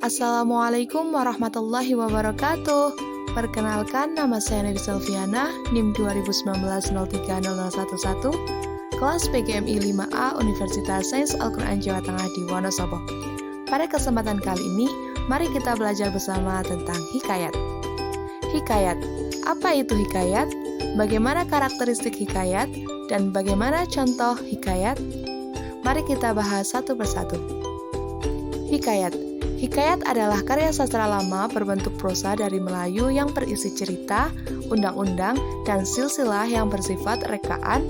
Assalamualaikum warahmatullahi wabarakatuh. Perkenalkan, nama saya Nedi Selviana, NIM 2019-030011, kelas PGMI 5A Universitas Sains Al-Quran Jawa Tengah di Wonosobo. Pada kesempatan kali ini, mari kita belajar bersama tentang hikayat. Hikayat, apa itu hikayat? Bagaimana karakteristik hikayat? Dan bagaimana contoh hikayat? Mari kita bahas satu persatu. Hikayat. Hikayat adalah karya sastra lama berbentuk prosa dari Melayu yang berisi cerita, undang-undang, dan silsilah yang bersifat rekaan,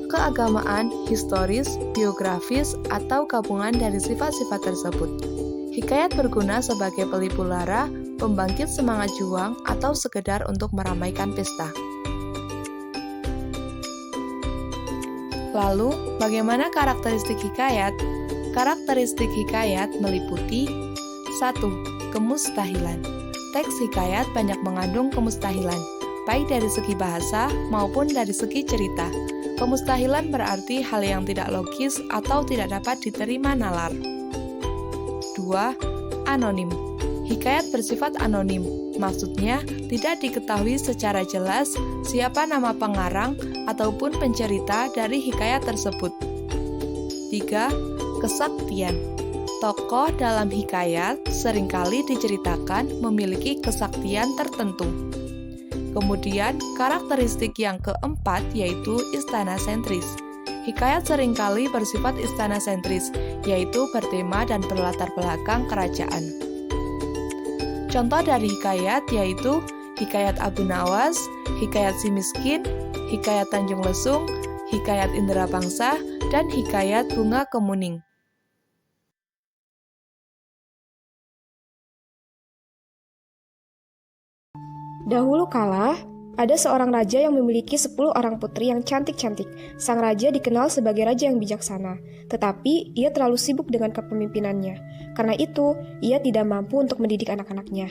keagamaan, historis, biografis, atau gabungan dari sifat-sifat tersebut. Hikayat berguna sebagai pelipu lara, pembangkit semangat juang, atau sekedar untuk meramaikan pesta. Lalu, bagaimana karakteristik hikayat? Karakteristik hikayat meliputi 1. Kemustahilan. Teks hikayat banyak mengandung kemustahilan, baik dari segi bahasa maupun dari segi cerita. Kemustahilan berarti hal yang tidak logis atau tidak dapat diterima nalar. 2. Anonim. Hikayat bersifat anonim, maksudnya tidak diketahui secara jelas siapa nama pengarang ataupun pencerita dari hikayat tersebut. 3. Kesaktian. Tokoh dalam hikayat seringkali diceritakan memiliki kesaktian tertentu. Kemudian, karakteristik yang keempat yaitu istana sentris. Hikayat seringkali bersifat istana sentris, yaitu bertema dan berlatar belakang kerajaan. Contoh dari hikayat yaitu Hikayat Abu Nawas, Hikayat Si Miskin, Hikayat Tanjung Lesung, Hikayat Indra Bangsa, dan Hikayat Bunga Kemuning. Dahulu kala, ada seorang raja yang memiliki 10 orang putri yang cantik-cantik. Sang raja dikenal sebagai raja yang bijaksana, tetapi ia terlalu sibuk dengan kepemimpinannya. Karena itu, ia tidak mampu untuk mendidik anak-anaknya.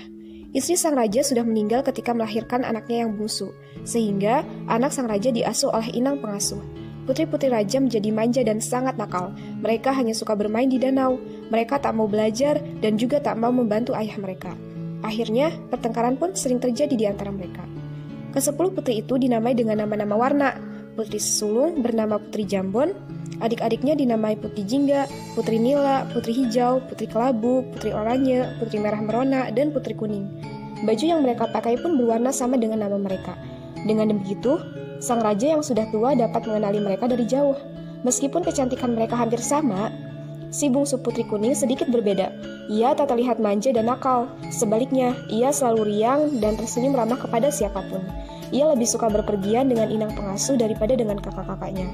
Istri sang raja sudah meninggal ketika melahirkan anaknya yang bungsu, sehingga anak sang raja diasuh oleh inang pengasuh. Putri-putri raja menjadi manja dan sangat nakal. Mereka hanya suka bermain di danau. Mereka tak mau belajar dan juga tak mau membantu ayah mereka. Akhirnya, pertengkaran pun sering terjadi di antara mereka. Ke-10 putri itu dinamai dengan nama-nama warna. Putri Sulung bernama Putri Jambon, adik-adiknya dinamai Putri Jingga, Putri Nila, Putri Hijau, Putri Kelabu, Putri Oranye, Putri Merah Merona, dan Putri Kuning. Baju yang mereka pakai pun berwarna sama dengan nama mereka. Dengan begitu, sang raja yang sudah tua dapat mengenali mereka dari jauh. Meskipun kecantikan mereka hampir sama, si bungsu Putri Kuning sedikit berbeda. Ia tak terlihat manja dan nakal. Sebaliknya, ia selalu riang dan tersenyum ramah kepada siapapun. Ia lebih suka berpergian dengan inang pengasuh daripada dengan kakak-kakaknya.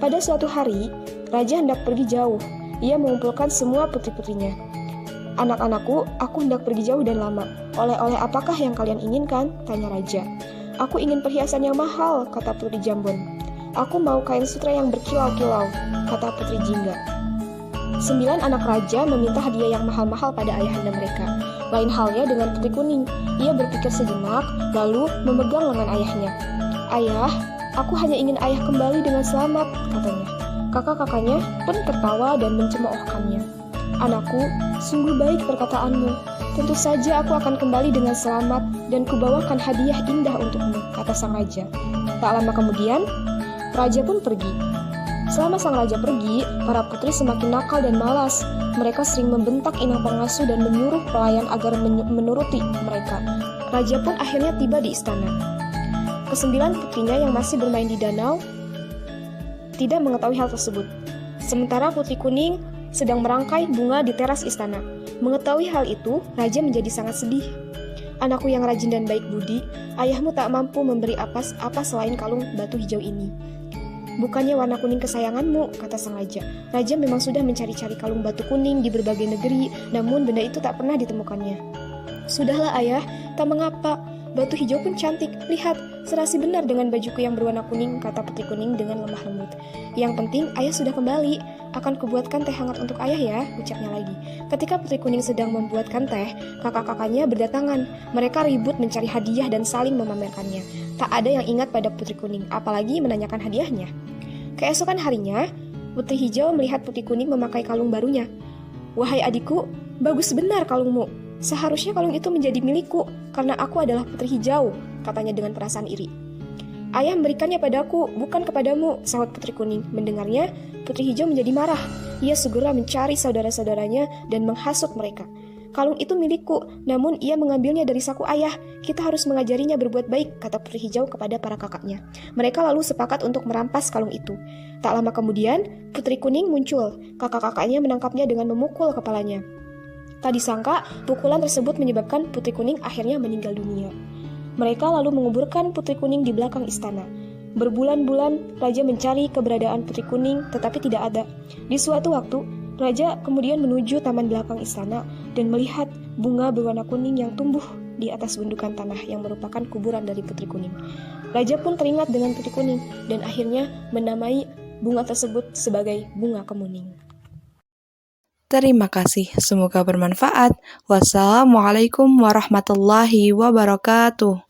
Pada suatu hari, raja hendak pergi jauh. Ia mengumpulkan semua putri-putrinya. "Anak-anakku, aku hendak pergi jauh dan lama. Oleh-oleh apakah yang kalian inginkan?" tanya raja. "Aku ingin perhiasan yang mahal," kata Putri Jambon. "Aku mau kain sutra yang berkilau-kilau," kata Putri Jingga. 9 anak raja meminta hadiah yang mahal-mahal pada ayahanda mereka. Lain halnya dengan Putri Kuning. Ia berpikir sejenak, lalu memegang lengan ayahnya. "Ayah, aku hanya ingin ayah kembali dengan selamat," katanya. Kakak-kakaknya pun tertawa dan mencemoohkannya. "Anakku, sungguh baik perkataanmu. Tentu saja aku akan kembali dengan selamat dan kubawakan hadiah indah untukmu," kata sang raja. Tak lama kemudian, raja pun pergi. Selama sang raja pergi, para putri semakin nakal dan malas. Mereka sering membentak inang pengasuh dan menyuruh pelayan agar menuruti mereka. Raja pun akhirnya tiba di istana. Ke-9 putrinya yang masih bermain di danau tidak mengetahui hal tersebut. Sementara Putri Kuning sedang merangkai bunga di teras istana. Mengetahui hal itu, raja menjadi sangat sedih. "Anakku yang rajin dan baik budi, ayahmu tak mampu memberi apa selain kalung batu hijau ini." "Bukannya warna kuning kesayanganmu," kata sang raja. Raja memang sudah mencari-cari kalung batu kuning di berbagai negeri, namun benda itu tak pernah ditemukannya. "Sudahlah ayah, tak mengapa. Batu hijau pun cantik. Lihat, serasi benar dengan bajuku yang berwarna kuning," kata Putri Kuning dengan lemah lembut. "Yang penting ayah sudah kembali. Akan kubuatkan teh hangat untuk ayah ya," ucapnya lagi. Ketika Putri Kuning sedang membuatkan teh, kakak-kakaknya berdatangan. Mereka ribut mencari hadiah dan saling memamerkannya. Tak ada yang ingat pada Putri Kuning, apalagi menanyakan hadiahnya. Keesokan harinya, Putri Hijau melihat Putri Kuning memakai kalung barunya. "Wahai adikku, Bagus benar kalungmu. Seharusnya kalung itu menjadi milikku, karena aku adalah putri hijau, katanya dengan perasaan iri. Ayah memberikannya padaku, bukan kepadamu, sahut putri kuning. Mendengarnya, putri hijau menjadi marah. Ia segera mencari saudara-saudaranya dan menghasut mereka. Kalung itu milikku, namun ia mengambilnya dari saku ayah. Kita harus mengajarinya berbuat baik, kata putri hijau kepada para kakaknya. Mereka lalu sepakat untuk merampas kalung itu. Tak lama kemudian, putri kuning muncul. Kakak-kakaknya menangkapnya dengan memukul kepalanya. Tak disangka, pukulan tersebut menyebabkan putri kuning akhirnya meninggal dunia. Mereka lalu menguburkan putri kuning di belakang istana. Berbulan-bulan, raja mencari keberadaan putri kuning, tetapi tidak ada. Di suatu waktu, raja kemudian menuju taman belakang istana dan melihat bunga berwarna kuning yang tumbuh di atas gundukan tanah yang merupakan kuburan dari putri kuning. Raja pun teringat dengan putri kuning dan akhirnya menamai bunga tersebut sebagai bunga kemuning. Terima kasih, semoga bermanfaat. Wassalamualaikum warahmatullahi wabarakatuh.